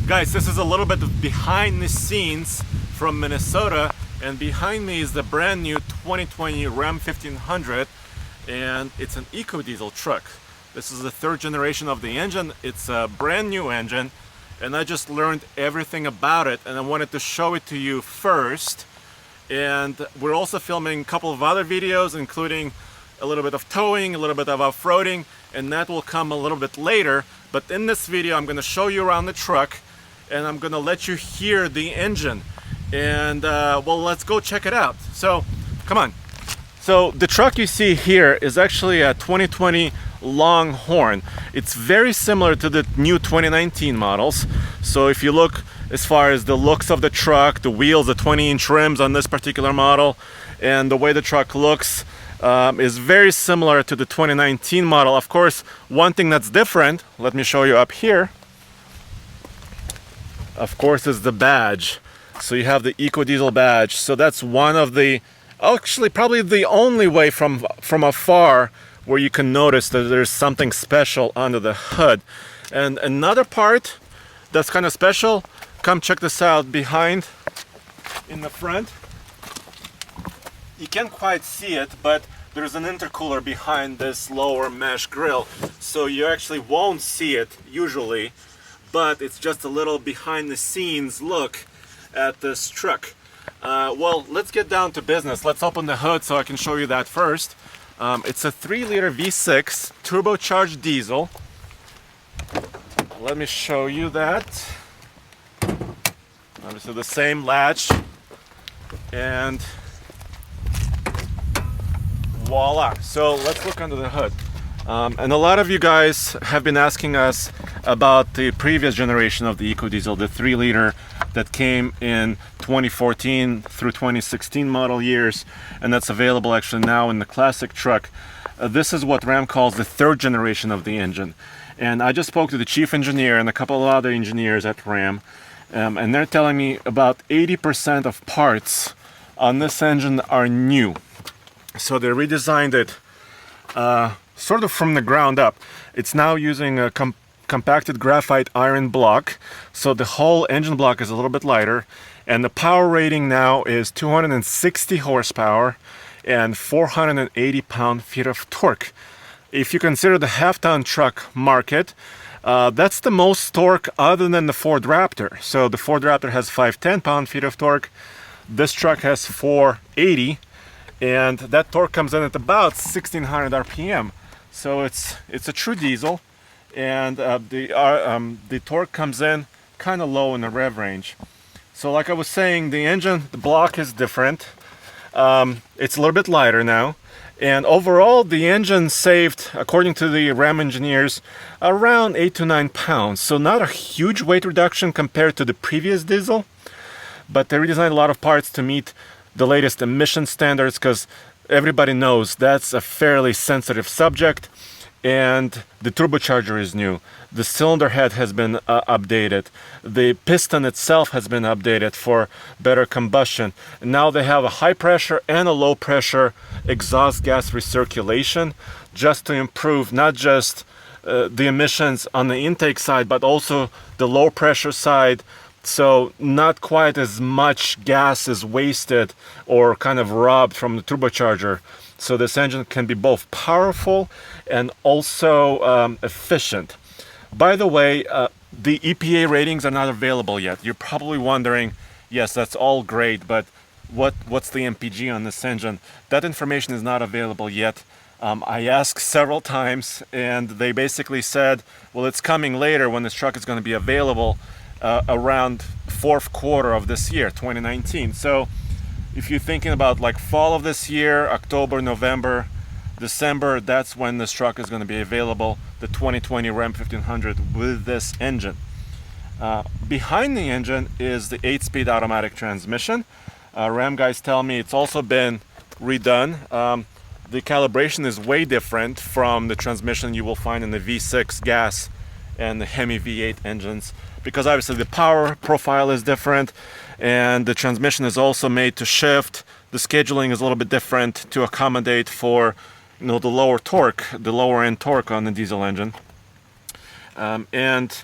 Guys, this is a little bit of behind the scenes from Minnesota, and behind me is the brand new 2020 Ram 1500, and it's an Ecodiesel truck. This is the third generation of the engine. It's a brand new engine, and I just learned everything about it, and I wanted to show it to you first. And we're also filming a couple of other videos, including a little bit of towing, a little bit of off-roading, and that will come a little bit later. But in this video, I'm going to show you around the truck, and I'm going to let you hear the engine. And well, let's go check it out. So, come on. So the truck you see here is actually a 2020 Longhorn. It's very similar to the new 2019 models. So if you look as far as the looks of the truck, the wheels, the 20-inch rims on this particular model, and the way the truck looks is very similar to the 2019 model. Of course, one thing that's different, let me show you up here, of course, is the badge. So you have the Ecodiesel Badge. So that's one of the, actually probably the only way from afar where you can notice that there's something special under the hood. And another part that's kind of special, come check this out behind in the front. You can't quite see it, but there's an intercooler behind this lower mesh grille. So you actually won't see it usually, but it's just a little behind the scenes look at this truck. Well, let's get down to business. Let's open the hood so I can show you that first. It's a 3-liter V6 turbocharged diesel. Let me show you that. Obviously the same latch, and voila. So let's look under the hood. And a lot of you guys have been asking us about the previous generation of the Ecodiesel, the 3-liter that came in 2014 through 2016 model years, and that's available actually now in the classic truck. This is what Ram calls the third generation of the engine. And I just spoke to the chief engineer and a couple of other engineers at Ram, and they're telling me about 80% of parts on this engine are new. So they redesigned it sort of from the ground up. It's now using a compacted graphite iron block, so the whole engine block is a little bit lighter, and the power rating now is 260 horsepower and 480 pound-feet of torque. If you consider the half-ton truck market, that's the most torque other than the Ford Raptor. So the Ford Raptor has 510 pound-feet of torque. This truck has 480, and that torque comes in at about 1600 RPM. So it's a true diesel, and the torque comes in kind of low in the rev range. So like I was saying, the engine, the block is different. It's a little bit lighter now, and overall the engine saved, according to the Ram engineers, around 8 to 9 pounds. So not a huge weight reduction compared to the previous diesel, but they redesigned a lot of parts to meet the latest emission standards, because everybody knows that's a fairly sensitive subject. And the turbocharger is new. The cylinder head has been updated. The piston itself has been updated for better combustion. And now they have a high pressure and a low pressure exhaust gas recirculation, just to improve not just the emissions on the intake side, but also the low pressure side. So not quite as much gas is wasted or kind of robbed from the turbocharger. So this engine can be both powerful and also efficient. By the way, the EPA ratings are not available yet. You're probably wondering, yes, that's all great, but what's the MPG on this engine? That information is not available yet. I asked several times, and they basically said, well, it's coming later when this truck is going to be available around fourth quarter of this year, 2019. So if you're thinking about like fall of this year, October, November, December, that's when this truck is going to be available, the 2020 Ram 1500 with this engine. Behind the engine is the 8-speed automatic transmission. Ram guys tell me it's also been redone. The calibration is way different from the transmission you will find in the V6 gas and the Hemi V8 engines, because obviously the power profile is different, and the transmission is also made to shift. The scheduling is a little bit different to accommodate for, you know, the lower torque, the lower end torque on the diesel engine. And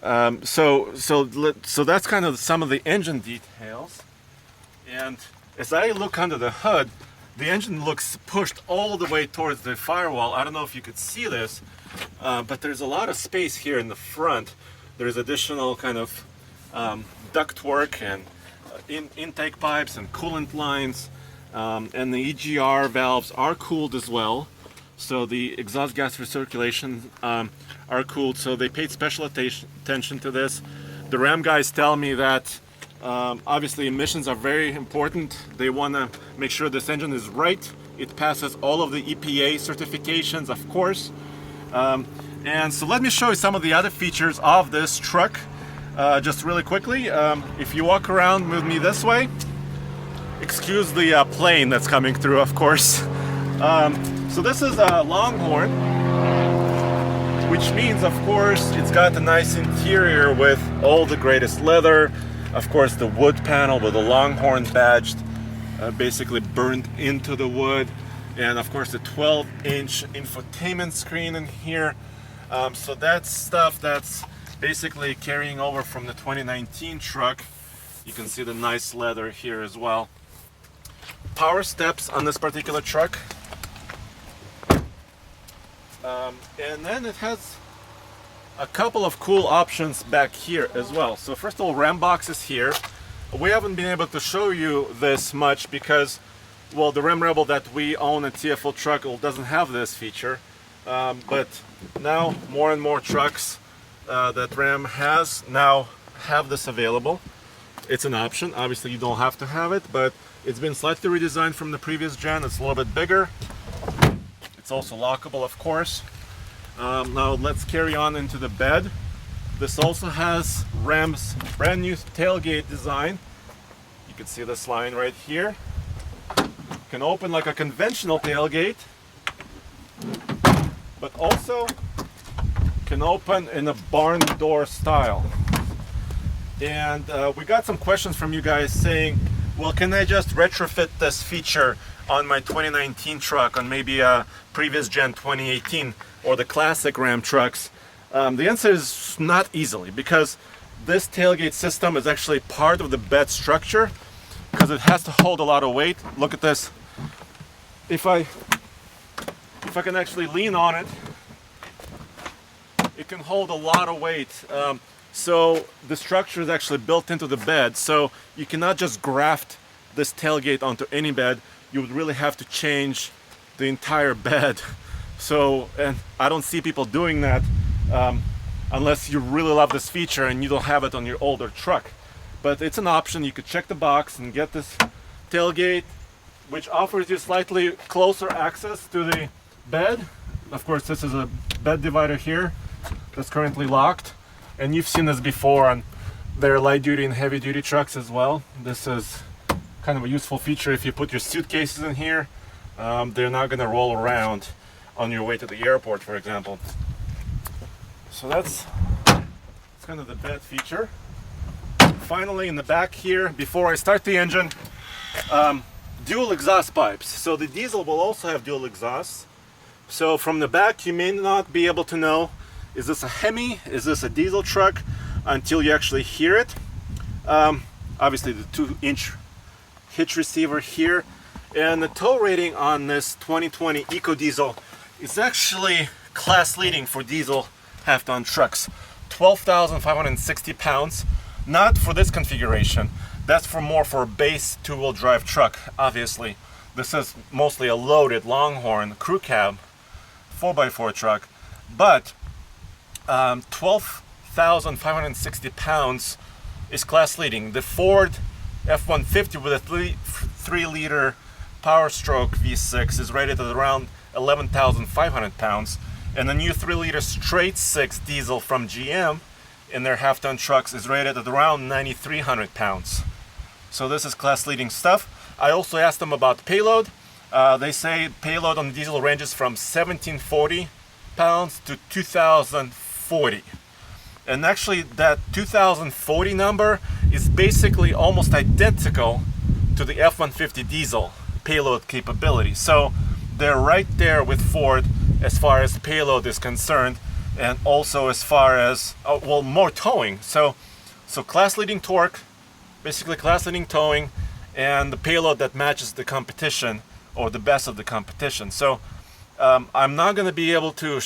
So that's kind of some of the engine details. And as I look under the hood, the engine looks pushed all the way towards the firewall. I don't know if you could see this, but there's a lot of space here in the front. There's additional kind of ductwork and intake pipes and coolant lines, and the EGR valves are cooled as well. So the exhaust gas recirculation are cooled. So they paid special attention to this. The Ram guys tell me that obviously emissions are very important. They want to make sure this engine is right. It passes all of the EPA certifications, of course. And so let me show you some of the other features of this truck just really quickly. If you walk around with me this way, excuse the plane that's coming through, of course. So this is a Longhorn, which means, of course, it's got a nice interior with all the greatest leather. Of course, the wood panel with the Longhorn badged, basically burned into the wood. And of course, the 12-inch infotainment screen in here. So that's stuff that's basically carrying over from the 2019 truck. You can see the nice leather here as well. Power steps on this particular truck. And then it has a couple of cool options back here as well. So first of all, Ram box is here. We haven't been able to show you this much because, well, the Ram Rebel that we own at TFL Truck doesn't have this feature. But now more and more trucks that Ram has now have this available. It's an option. Obviously you don't have to have it, but it's been slightly redesigned from the previous gen. It's a little bit bigger. It's also lockable, of course. Now let's carry on into the bed. This also has Ram's brand new tailgate design. You can see this line right here. Can open like a conventional tailgate, but also can open in a barn door style. And we got some questions from you guys saying, well, can I just retrofit this feature on my 2019 truck, on maybe a previous gen 2018 or the classic Ram trucks? The answer is not easily, because this tailgate system is actually part of the bed structure, because it has to hold a lot of weight. Look at this. If I can actually lean on it, it can hold a lot of weight. So the structure is actually built into the bed, so you cannot just graft this tailgate onto any bed. You would really have to change the entire bed. So, and I don't see people doing that unless you really love this feature and you don't have it on your older truck. But it's an option. You could check the box and get this tailgate, which offers you slightly closer access to the bed. Of course, this is a bed divider here that's currently locked. And you've seen this before on their light duty and heavy duty trucks as well. This is kind of a useful feature if you put your suitcases in here. They're not going to roll around on your way to the airport, for example. So that's kind of the bed feature. Finally, in the back here, before I start the engine, dual exhaust pipes. So the diesel will also have dual exhausts. So from the back, you may not be able to know, is this a Hemi? Is this a diesel truck? Until you actually hear it. Obviously the 2-inch hitch receiver here. And the tow rating on this 2020 Ecodiesel is actually class leading for diesel half-ton trucks. 12,560 pounds. Not for this configuration. That's for more for a base 2-wheel drive truck, obviously. This is mostly a loaded Longhorn crew cab 4x4 truck. But 12,560 pounds is class leading. The Ford F-150 with a 3-liter Power Stroke V6 is rated at around 11,500 pounds. And the new 3-liter straight 6 diesel from GM in their half-ton trucks is rated at around 9,300 pounds. So this is class leading stuff. I also asked them about payload. They say payload on the diesel ranges from 1,740 pounds to 2,040. And actually that 2,040 number is basically almost identical to the F-150 diesel payload capability. So they're right there with Ford as far as payload is concerned. and also as far as well, more towing. So class leading torque, basically class leading towing, and the payload that matches the competition or the best of the competition. So I'm not going to be able to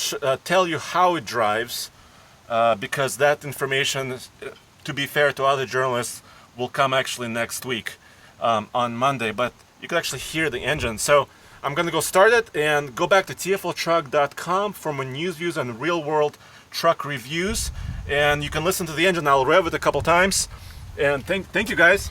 tell you how it drives because that information, to be fair to other journalists, will come actually next week on Monday, but you can actually hear the engine. So I'm going to go start it and go back to tfltruck.com for more news, views, and real-world truck reviews. And you can listen to the engine. I'll rev it a couple times. And thank you guys.